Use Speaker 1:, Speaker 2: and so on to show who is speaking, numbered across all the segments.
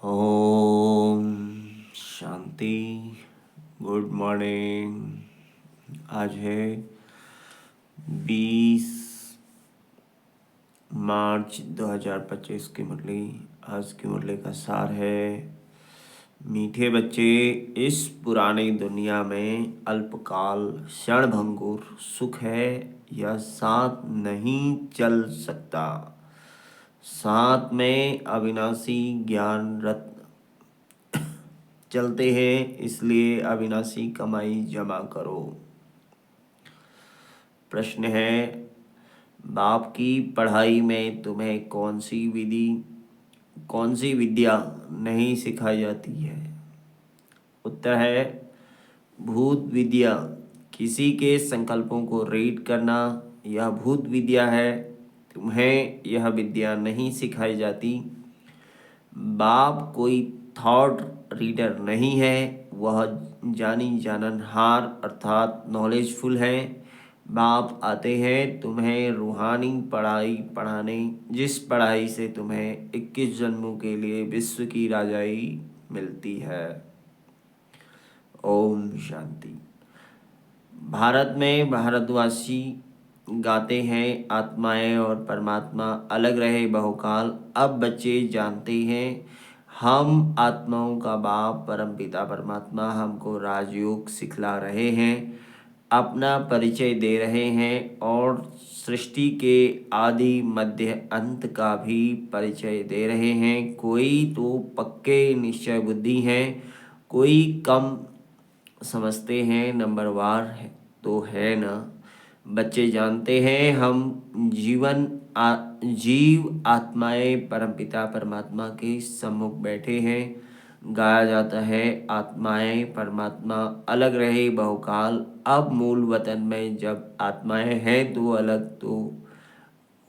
Speaker 1: Om Shanti. Good morning. आज है 20 मार्च 2025 की मुरली। आज की मुरली का सार है, मीठे बच्चे, इस पुरानी दुनिया में अल्पकाल क्षणभंगुर सुख है, यह साथ नहीं चल सकता। साथ में अविनाशी ज्ञान रत्न चलते हैं, इसलिए अविनाशी कमाई जमा करो। प्रश्न है, बाप की पढ़ाई में तुम्हें कौन सी विद्या नहीं सिखाई जाती है? उत्तर है, भूत विद्या। किसी के संकल्पों को रीड करना यह भूत विद्या है। तुम्हें यह विद्या नहीं सिखाई जाती। बाप कोई थॉट रीडर नहीं है, वह जानी जाननहार अर्थात नॉलेजफुल है। बाप आते हैं तुम्हें रूहानी पढ़ाई पढ़ाने, जिस पढ़ाई से तुम्हें 21 जन्मों के लिए विश्व की राजाई मिलती है। ओम शांति। भारत में भारतवासी गाते हैं, आत्माएं और परमात्मा अलग रहे बहुकाल। अब बच्चे जानते हैं, हम आत्माओं का बाप परमपिता परमात्मा हमको राजयोग सिखला रहे हैं, अपना परिचय दे रहे हैं और सृष्टि के आदि मध्य अंत का भी परिचय दे रहे हैं। कोई तो पक्के निश्चय बुद्धि हैं, कोई कम समझते हैं, नंबरवार है तो है ना। बच्चे जानते हैं, हम जीव आत्माएं परमपिता परमात्मा के सम्मुख बैठे हैं। गाया जाता है, आत्माएं परमात्मा अलग रहे बहुकाल। अब मूल वतन में जब आत्माएं हैं तो अलग तो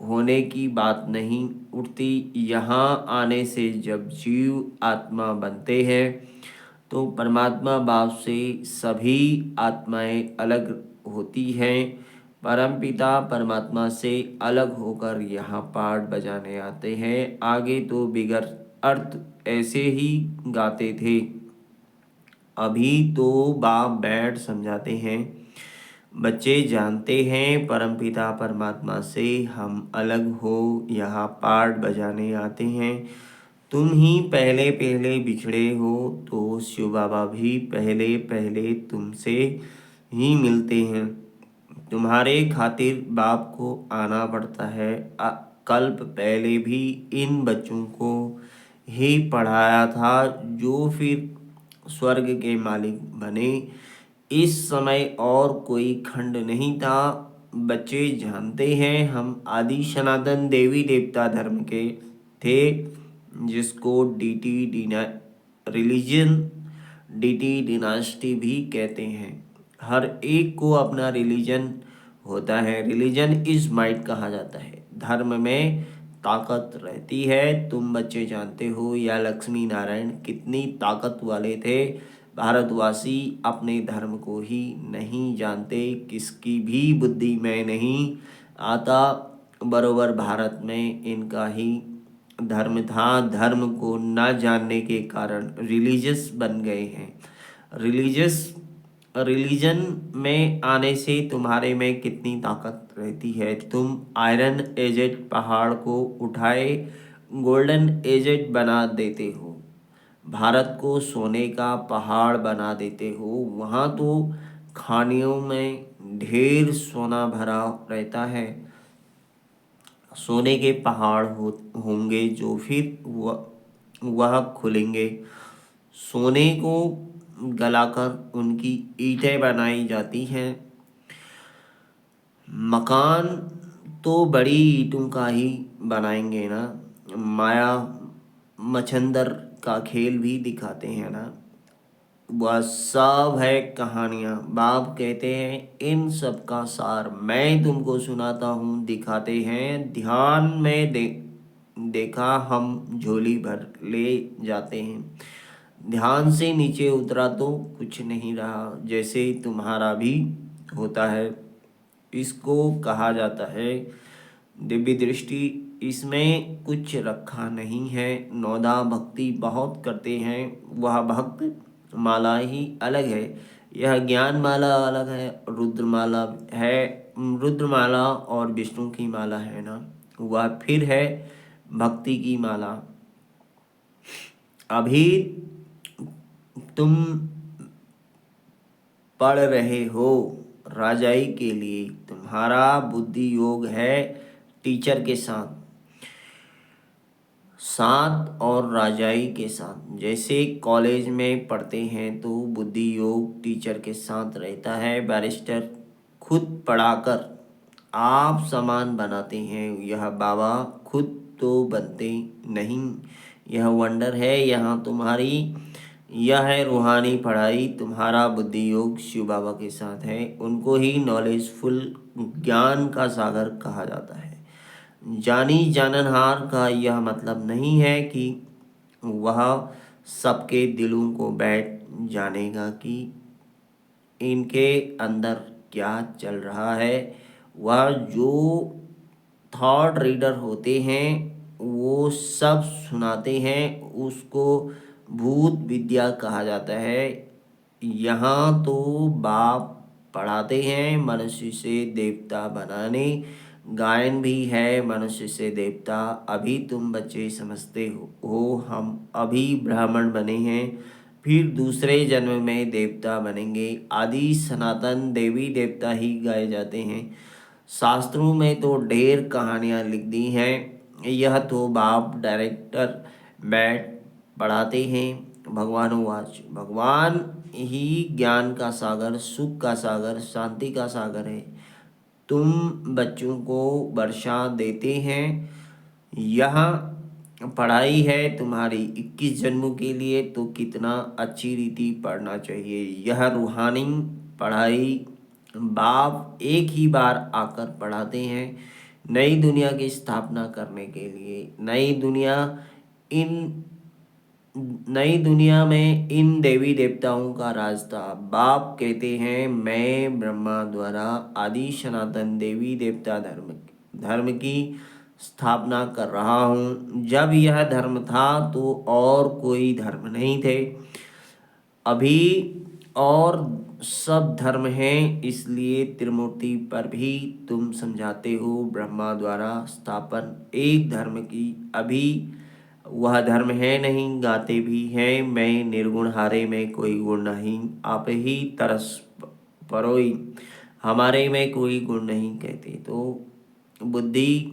Speaker 1: होने की बात नहीं उठती। यहाँ आने से जब जीव आत्मा बनते हैं तो परमात्मा बाप से सभी आत्माएं अलग होती हैं। परमपिता परमात्मा से अलग होकर यहाँ पाठ बजाने आते हैं। आगे तो बिगर अर्थ ऐसे ही गाते थे, अभी तो बाप बैठ समझाते हैं। बच्चे जानते हैं, परमपिता परमात्मा से हम अलग हो यहाँ पाठ बजाने आते हैं। तुम ही पहले पहले बिछड़े हो तो शिव बाबा भी पहले पहले तुमसे ही मिलते हैं। तुम्हारे खातिर बाप को आना पड़ता है। कल्प पहले भी इन बच्चों को ही पढ़ाया था, जो फिर स्वर्ग के मालिक बने। इस समय और कोई खंड नहीं था। बच्चे जानते हैं, हम आदि सनातन देवी देवता धर्म के थे, जिसको डीटी डिनास्टी भी कहते हैं। हर एक को अपना रिलीजन होता है। रिलीजन इज माइट कहा जाता है। धर्म में ताकत रहती है। तुम बच्चे जानते हो, या लक्ष्मी नारायण कितनी ताकत वाले थे। भारतवासी अपने धर्म को ही नहीं जानते, किसकी भी बुद्धि में नहीं आता। बरोबर भारत में इनका ही धर्म था। धर्म को न जानने के कारण रिलीजियस बन गए हैं। रिलीजन में आने से तुम्हारे में कितनी ताकत रहती है। तुम आयरन एजेड पहाड़ को उठाए गोल्डन एजेड बना देते हो। भारत को सोने का पहाड़ बना देते हो। वहाँ तो खानियों में ढेर सोना भरा रहता है। सोने के पहाड़ होंगे जो फिर वह खुलेंगे। सोने को गलाकर उनकी ईंटें बनाई जाती हैं। मकान तो बड़ी ईंटों का ही बनाएंगे ना। माया मच्छंदर का खेल भी दिखाते हैं ना। वह सब है कहानियाँ। बाप कहते हैं, इन सब का सार मैं तुमको सुनाता हूँ, दिखाते हैं। ध्यान में देखा हम झोली भर ले जाते हैं। ध्यान से नीचे उतरा तो कुछ नहीं रहा, जैसे तुम्हारा भी होता है। इसको कहा जाता है दिव्य दृष्टि। इसमें कुछ रखा नहीं है। नौदा भक्ति बहुत करते हैं, वह भक्त माला ही अलग है। यह ज्ञान माला अलग है, रुद्रमाला है। रुद्रमाला और विष्णु की माला है ना, वह फिर है भक्ति की माला। अभी तुम पढ़ रहे हो राजाई के लिए, तुम्हारा बुद्धि योग है टीचर के साथ साथ और राजाई के साथ। जैसे कॉलेज में पढ़ते हैं तो बुद्धि योग टीचर के साथ रहता है। बैरिस्टर खुद पढ़ाकर आप समान बनाते हैं, यह बाबा खुद तो बनते नहीं। यह वंडर है यहाँ तुम्हारी, यह है रूहानी पढ़ाई। तुम्हारा बुद्धि योग शिव बाबा के साथ है, उनको ही नॉलेजफुल ज्ञान का सागर कहा जाता है। जानी जाननहार का यह मतलब नहीं है कि वह सबके दिलों को बैठ जानेगा कि इनके अंदर क्या चल रहा है। वह जो थॉट रीडर होते हैं वो सब सुनाते हैं, उसको भूत विद्या कहा जाता है। यहाँ तो बाप पढ़ाते हैं मनुष्य से देवता बनाने, गायन भी है मनुष्य से देवता। अभी तुम बच्चे समझते हो हम अभी ब्राह्मण बने हैं, फिर दूसरे जन्म में देवता बनेंगे। आदि सनातन देवी देवता ही गाए जाते हैं। शास्त्रों में तो ढेर कहानियाँ लिख दी हैं, यह तो बाप डायरेक्टर बैठ पढ़ाते हैं। भगवानुवाच, भगवान ही ज्ञान का सागर, सुख का सागर, शांति का सागर है। तुम बच्चों को वर्षा देते हैं, यह पढ़ाई है तुम्हारी 21 जन्मों के लिए, तो कितना अच्छी रीति पढ़ना चाहिए। यह रूहानी पढ़ाई बाप एक ही बार आकर पढ़ाते हैं, नई दुनिया की स्थापना करने के लिए। इन नई दुनिया में इन देवी देवताओं का राज था। बाप कहते हैं मैं ब्रह्मा द्वारा आदि सनातन देवी देवता धर्म की स्थापना कर रहा हूँ। जब यह धर्म था तो और कोई धर्म नहीं थे, अभी और सब धर्म हैं। इसलिए त्रिमूर्ति पर भी तुम समझाते हो ब्रह्मा द्वारा स्थापन एक धर्म की। अभी वह धर्म है नहीं, गाते भी हैं मैं निर्गुण हारे में कोई गुण नहीं। आप ही तरस परोई हमारे में कोई गुण नहीं कहते। तो बुद्धि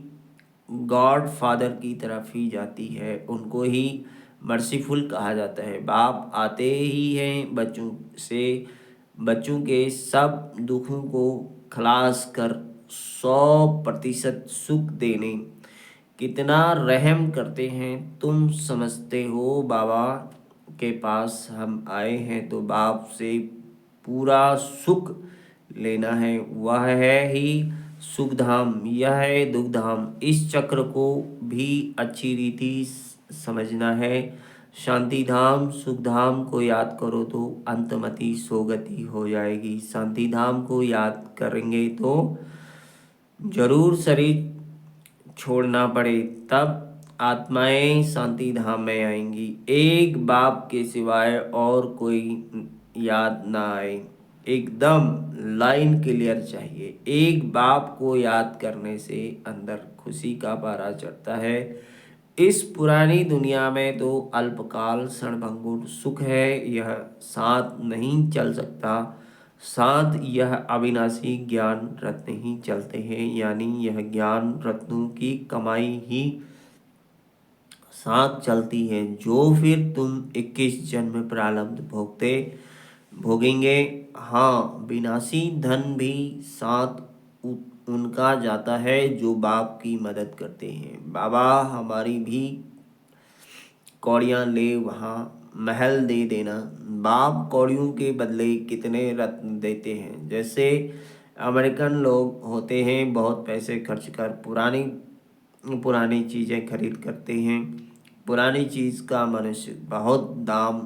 Speaker 1: गॉड फादर की तरफ ही जाती है, उनको ही मर्सीफुल कहा जाता है। बाप आते ही हैं बच्चों के सब दुखों को खलास कर 100% सुख देने कितना रहम करते हैं। तुम समझते हो बाबा के पास हम आए हैं तो बाप से पूरा सुख लेना है, वह है ही सुखधाम, यह है दुखधाम। इस चक्र को भी अच्छी रीति समझना है। शांति धाम सुख धाम को याद करो तो अंतमति सोगति हो जाएगी। शांति धाम को याद करेंगे तो जरूर शरीर छोड़ना पड़े, तब आत्माएं शांति धाम में आएंगी। एक बाप के सिवाय और कोई याद ना आए, एकदम लाइन क्लियर चाहिए। एक बाप को याद करने से अंदर खुशी का पारा चढ़ता है। इस पुरानी दुनिया में तो अल्पकाल क्षणभंगुर सुख है, यह साथ नहीं चल सकता। साथ यह अविनाशी ज्ञान रत्न ही चलते हैं, यानी यह ज्ञान रत्नों की कमाई ही साथ चलती है, जो फिर तुम 21 जन्म प्रारब्ध भोगेंगे। हाँ, विनाशी धन भी साथ उनका जाता है जो बाप की मदद करते हैं। बाबा हमारी भी कौड़ियाँ ले वहाँ महल दे देना। बाप कौड़ियों के बदले कितने रत्न देते हैं। जैसे अमेरिकन लोग होते हैं, बहुत पैसे खर्च कर पुरानी पुरानी चीज़ें खरीद करते हैं। पुरानी चीज़ का मनुष्य बहुत दाम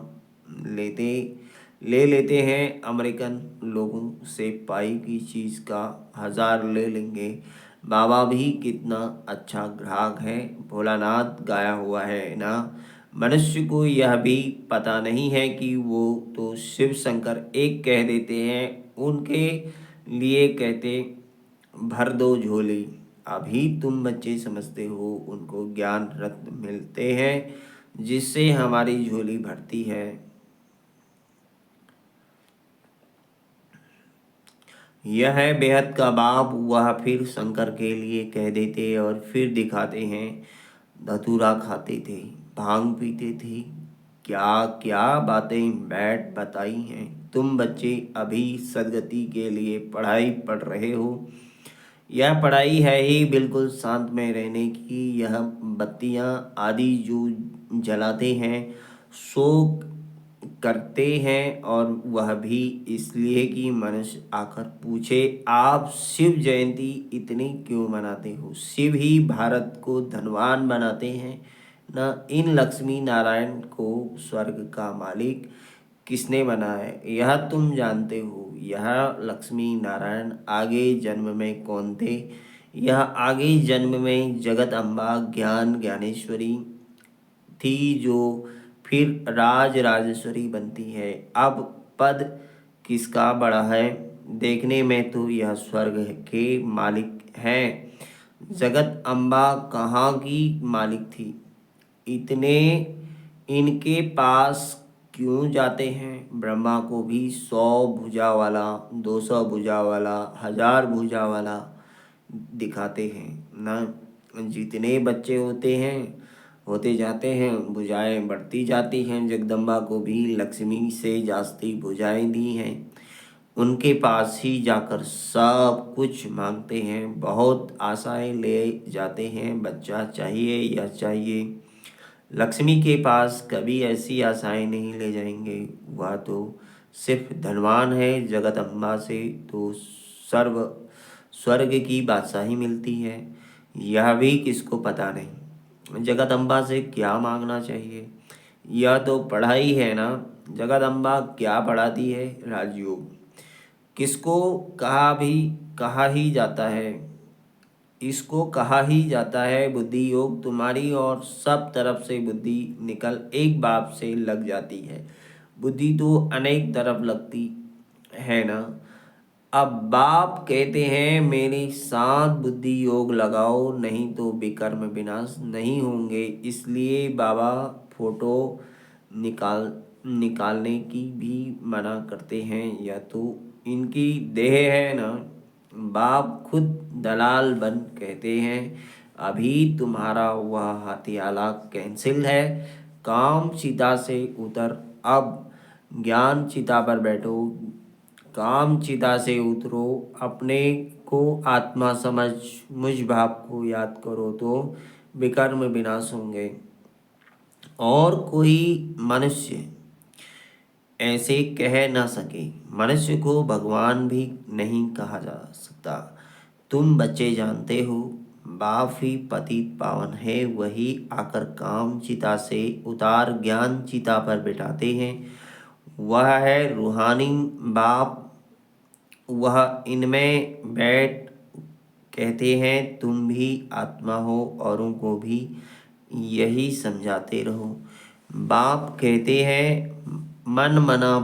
Speaker 1: ले लेते हैं। अमेरिकन लोगों से पाई की चीज़ का 1000 ले लेंगे, बाबा भी कितना अच्छा ग्राहक है, भोलानाथ गाया हुआ है ना। मनुष्य को यह भी पता नहीं है कि वो तो शिव शंकर एक कह देते हैं, उनके लिए कहते भर दो झोली। अभी तुम बच्चे समझते हो, उनको ज्ञान रत्न मिलते हैं जिससे हमारी झोली भरती है। यह है बेहद का बाप। वह फिर शंकर के लिए कह देते और फिर दिखाते हैं। धतूरा खाते थे, भांग पीते थे, क्या क्या बातें बैठ बताई हैं। तुम बच्चे अभी सदगति के लिए पढ़ाई पढ़ रहे हो। यह पढ़ाई है ही बिल्कुल शांत में रहने की। यह बत्तियां आदि जो जलाते हैं सो करते हैं, और वह भी इसलिए कि मनुष्य आकर पूछे आप शिव जयंती इतनी क्यों मनाते हो। शिव ही भारत को धनवान बनाते हैं न। इन लक्ष्मी नारायण को स्वर्ग का मालिक किसने बनाया है यह तुम जानते हो। यह लक्ष्मी नारायण आगे जन्म में कौन थे। यह आगे जन्म में जगत अम्बा ज्ञान ज्ञानेश्वरी थी, जो फिर राज राजेश्वरी बनती है। अब पद किसका बड़ा है, देखने में तो यह स्वर्ग के मालिक हैं। जगत अम्बा कहाँ की मालिक थी। इतने इनके पास क्यों जाते हैं। ब्रह्मा को भी 100 भुजा वाला, 200 भुजा वाला, 1000 भुजा वाला दिखाते हैं न। जितने बच्चे होते जाते हैं, भुजाएं बढ़ती जाती हैं। जगदम्बा को भी लक्ष्मी से जास्ती भुजाएं दी हैं। उनके पास ही जाकर सब कुछ मांगते हैं, बहुत आशाएं ले जाते हैं। बच्चा चाहिए, यह चाहिए। लक्ष्मी के पास कभी ऐसी आशाएं नहीं ले जाएंगे। वह तो सिर्फ धनवान है। जगत अम्बा से तो सर्व स्वर्ग की बादशाही मिलती है, यह भी किसको पता नहीं। जगत अम्बा से क्या मांगना चाहिए, यह तो पढ़ाई है ना। जगत अम्बा क्या पढ़ाती है, राजयोग। किसको कहा ही जाता है, इसको कहा ही जाता है बुद्धि योग। तुम्हारी और सब तरफ से बुद्धि निकल एक बाप से लग जाती है। बुद्धि तो अनेक तरफ लगती है ना। अब बाप कहते हैं मेरे साथ बुद्धि योग लगाओ, नहीं तो विकर्म विनाश नहीं होंगे। इसलिए बाबा फोटो निकालने की भी मना करते हैं। यह तो इनकी देह है ना। बाप खुद दलाल बन कहते हैं अभी तुम्हारा वह हथियाला कैंसिल है। काम चिता से उतर, अब ज्ञान चिता पर बैठो। काम चिता से उतरो, अपने को आत्मा समझ मुझ भाव को याद करो तो विकर्म विनाश होंगे। और कोई मनुष्य ऐसे कह न सके। मनुष्य को भगवान भी नहीं कहा जा सकता। तुम बच्चे जानते हो, बाप ही पतित पावन है। वही आकर काम चिता से उतार ज्ञान चिता पर बिठाते हैं। वह है रूहानी बाप। वह इनमें बैठ कहते हैं तुम भी आत्मा हो, औरों को भी यही समझाते रहो। बाप कहते हैं मन मना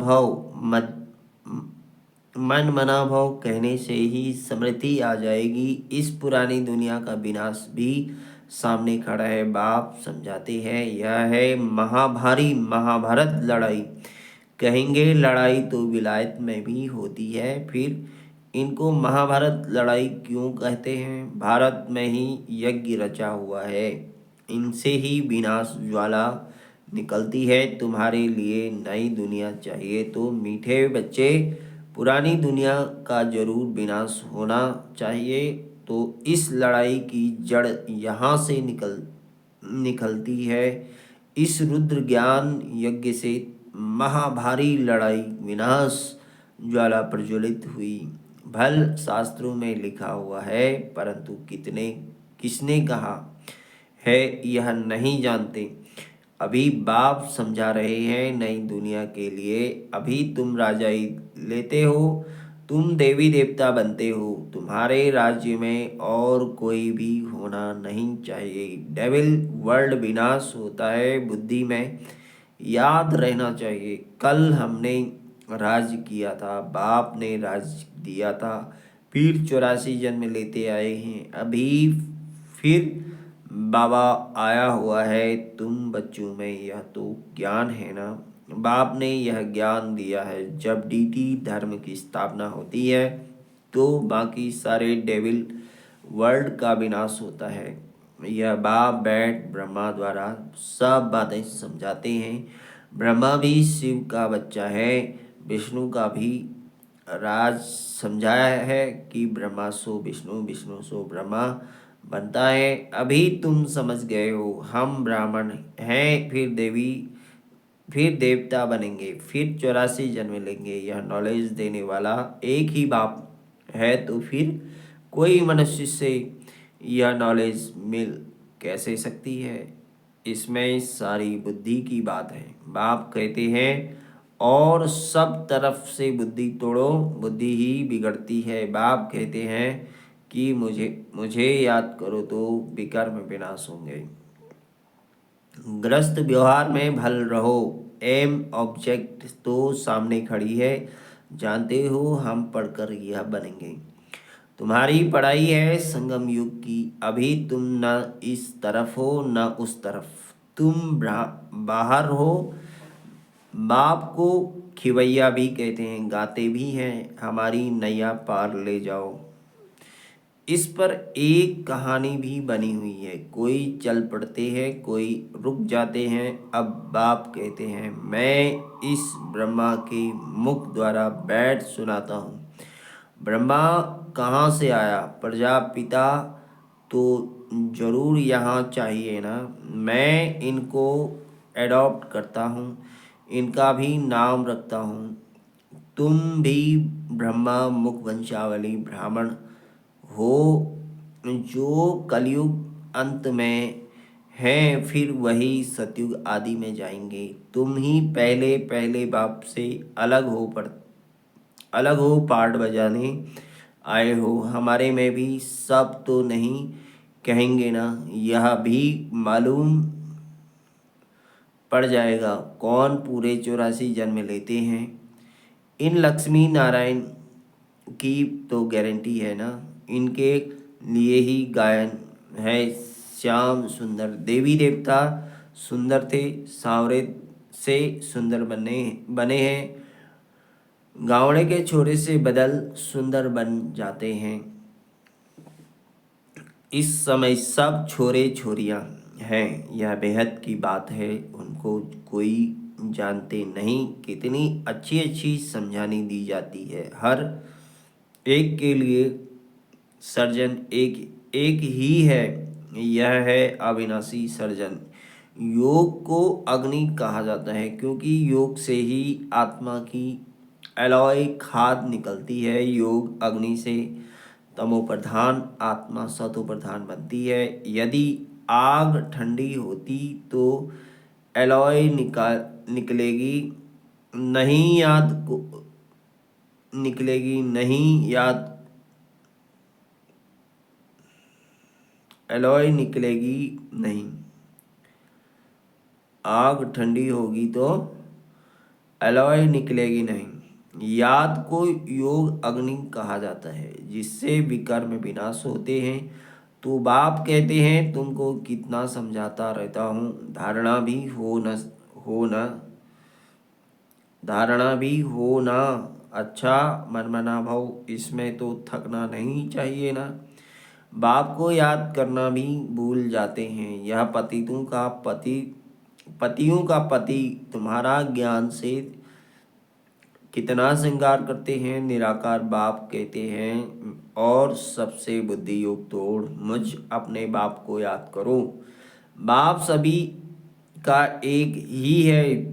Speaker 1: भव कहने से ही स्मृति आ जाएगी। इस पुरानी दुनिया का विनाश भी सामने खड़ा है। बाप समझाते हैं यह है महाभारी महाभारत लड़ाई। कहेंगे लड़ाई तो विलायत में भी होती है, फिर इनको महाभारत लड़ाई क्यों कहते हैं। भारत में ही यज्ञ रचा हुआ है, इनसे ही विनाश ज्वाला निकलती है। तुम्हारे लिए नई दुनिया चाहिए तो मीठे बच्चे, पुरानी दुनिया का जरूर विनाश होना चाहिए। तो इस लड़ाई की जड़ यहाँ से निकलती है। इस रुद्र ज्ञान यज्ञ से महाभारी लड़ाई विनाश ज्वाला प्रज्वलित हुई। भल शास्त्रों में लिखा हुआ है, परंतु किसने कहा है यह नहीं जानते। अभी बाप समझा रहे हैं नई दुनिया के लिए। अभी तुम राजाई लेते हो, तुम देवी देवता बनते हो, तुम्हारे राज्य में और कोई भी होना नहीं चाहिए। डेविल वर्ल्ड विनाश होता है बुद्धि में, याद रहना चाहिए। कल हमने राज किया था, बाप ने राज दिया था, फिर 84 जन्म लेते आए हैं, अभी फिर बाबा आया हुआ है तुम बच्चों में। यह तो ज्ञान है ना, बाप ने यह ज्ञान दिया है। जब डीटी धर्म की स्थापना होती है तो बाकी सारे डेविल वर्ल्ड का विनाश होता है। यह बाप बैठ ब्रह्मा द्वारा सब बातें समझाते हैं। ब्रह्मा भी शिव का बच्चा है, विष्णु का भी राज समझाया है कि ब्रह्मा सो विष्णु, विष्णु सो ब्रह्मा बनता है। अभी तुम समझ गए हो, हम ब्राह्मण हैं, फिर देवता बनेंगे, फिर 84 जन्म लेंगे। यह नॉलेज देने वाला एक ही बाप है, तो फिर कोई मनुष्य से यह नॉलेज मिल कैसे सकती है? इसमें सारी बुद्धि की बात है। बाप कहते हैं और सब तरफ से बुद्धि तोड़ो, बुद्धि ही बिगड़ती है। बाप कहते हैं कि मुझे मुझे याद करो तो विकर्म विनाश होंगे। ग्रस्त व्यवहार में भल रहो, एम ऑब्जेक्ट तो सामने खड़ी है, जानते हो हम पढ़कर यह बनेंगे। तुम्हारी पढ़ाई है संगम युग की, अभी तुम न इस तरफ हो न उस तरफ, तुम बाहर हो। बाप को खिवैया भी कहते हैं, गाते भी हैं, हमारी नैया पार ले जाओ। इस पर एक कहानी भी बनी हुई है, कोई चल पड़ते हैं, कोई रुक जाते हैं। अब बाप कहते हैं मैं इस ब्रह्मा के मुख द्वारा बैठ सुनाता हूँ। ब्रह्मा कहाँ से आया? प्रजापिता तो जरूर यहाँ चाहिए ना। मैं इनको एडॉप्ट करता हूँ, इनका भी नाम रखता हूँ। तुम भी ब्रह्मा मुख वंशावली ब्राह्मण हो, जो कलयुग अंत में हैं, फिर वही सतयुग आदि में जाएंगे। तुम ही पहले पहले बाप से अलग हो पार्ट बजाने आए हो। हमारे में भी सब तो नहीं कहेंगे ना, यह भी मालूम पड़ जाएगा कौन पूरे 84 जन्म लेते हैं। इन लक्ष्मी नारायण की तो गारंटी है ना, इनके लिए ही गायन है। श्याम सुंदर देवी देवता सुंदर थे, सांवरे से सुंदर बने हैं, गावड़े के छोरे से बदल सुंदर बन जाते हैं। इस समय सब छोरे छोरियां हैं, यह बेहद की बात है, उनको कोई जानते नहीं। कितनी अच्छी अच्छी समझानी दी जाती है। हर एक के लिए सर्जन एक एक ही है, यह है अविनाशी सर्जन। योग को अग्नि कहा जाता है क्योंकि योग से ही आत्मा की एलॉय खाद निकलती है। योग अग्नि से तमो प्रधान आत्मा सतो प्रधान बनती है। यदि आग ठंडी होती तो एलॉय निकलेगी नहीं, याद एलॉय निकलेगी नहीं। आग ठंडी होगी तो एलॉय निकलेगी नहीं। याद को योग अग्नि कहा जाता है, जिससे विकर्म विनाश होते हैं। तो बाप कहते हैं तुमको कितना समझाता रहता हूँ, धारणा भी हो ना। अच्छा मनमना भाव, इसमें तो थकना नहीं चाहिए ना। बाप को याद करना भी भूल जाते हैं। यह पतियों का पति तुम्हारा ज्ञान से कितना श्रृंगार करते हैं। निराकार बाप कहते हैं और सबसे बुद्धि योग तोड़ मुझ अपने बाप को याद करो। बाप सभी का एक ही है।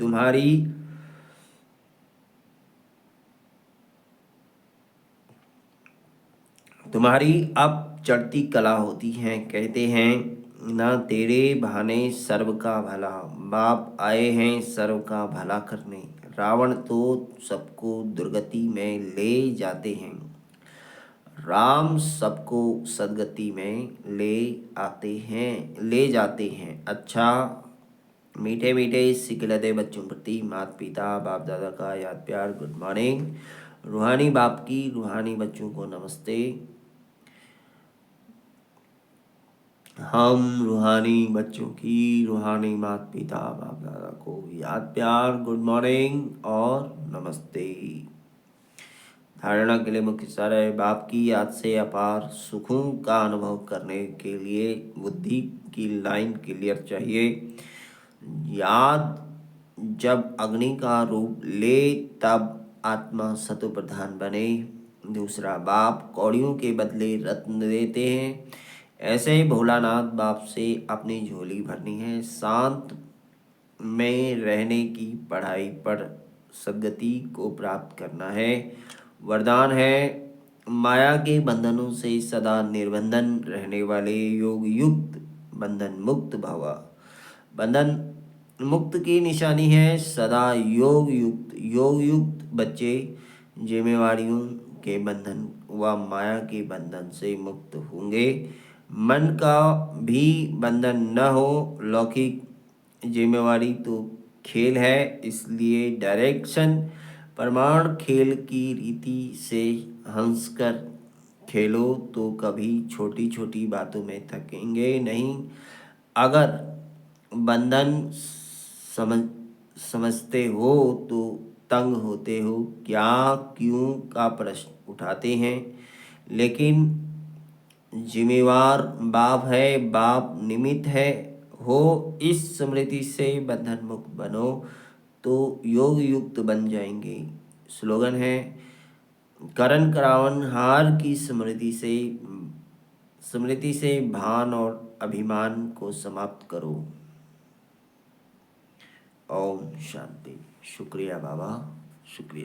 Speaker 1: तुम्हारी अब चढ़ती कला होती है, कहते हैं ना तेरे बहाने सर्व का भला। बाप आए हैं सर्व का भला करने। रावण तो सबको दुर्गति में ले जाते हैं, राम सबको सदगति में ले जाते हैं। अच्छा, मीठे मीठे सिकलते बच्चों प्रति माता पिता बाप दादा का याद प्यार गुड मॉर्निंग। रूहानी बाप की रूहानी बच्चों को नमस्ते। हम रूहानी बच्चों की रूहानी माता पिता बाप दादा को याद प्यार गुड मॉर्निंग और नमस्ते। धारणा के लिए मुख्य सार है, बाप की याद से अपार सुखों का अनुभव करने के लिए बुद्धि की लाइन क्लियर चाहिए। याद जब अग्नि का रूप ले तब आत्मा सत्व प्रधान बने। दूसरा, बाप कौड़ियों के बदले रत्न देते हैं। ऐसे ही भोलानाथ बाप से अपनी झोली भरनी है। शांत में रहने की पढ़ाई पर सद्गति को प्राप्त करना है। वरदान है, माया के बंधनों से सदा निर्बंधन रहने वाले योग युक्त बंधन मुक्त भव। बंधन मुक्त की निशानी है सदा योग युक्त बच्चे जिम्मेवारियों के बंधन व माया के बंधन से मुक्त होंगे। मन का भी बंधन न हो। लौकिक जिम्मेवारी तो खेल है, इसलिए डायरेक्शन प्रमाण खेल की रीति से हंसकर खेलो तो कभी छोटी छोटी बातों में थकेंगे नहीं। अगर बंधन समझ समझते हो तो तंग होते हो, क्या क्यों का प्रश्न उठाते हैं। लेकिन जिम्मेवार बाप है, बाप निमित्त है। हो इस स्मृति से बंधन मुक्त बनो तो योग युक्त बन जाएंगे। स्लोगन है, करण करावन हार की स्मृति से भान और अभिमान को समाप्त करो। ओम शांति। शुक्रिया बाबा, शुक्रिया।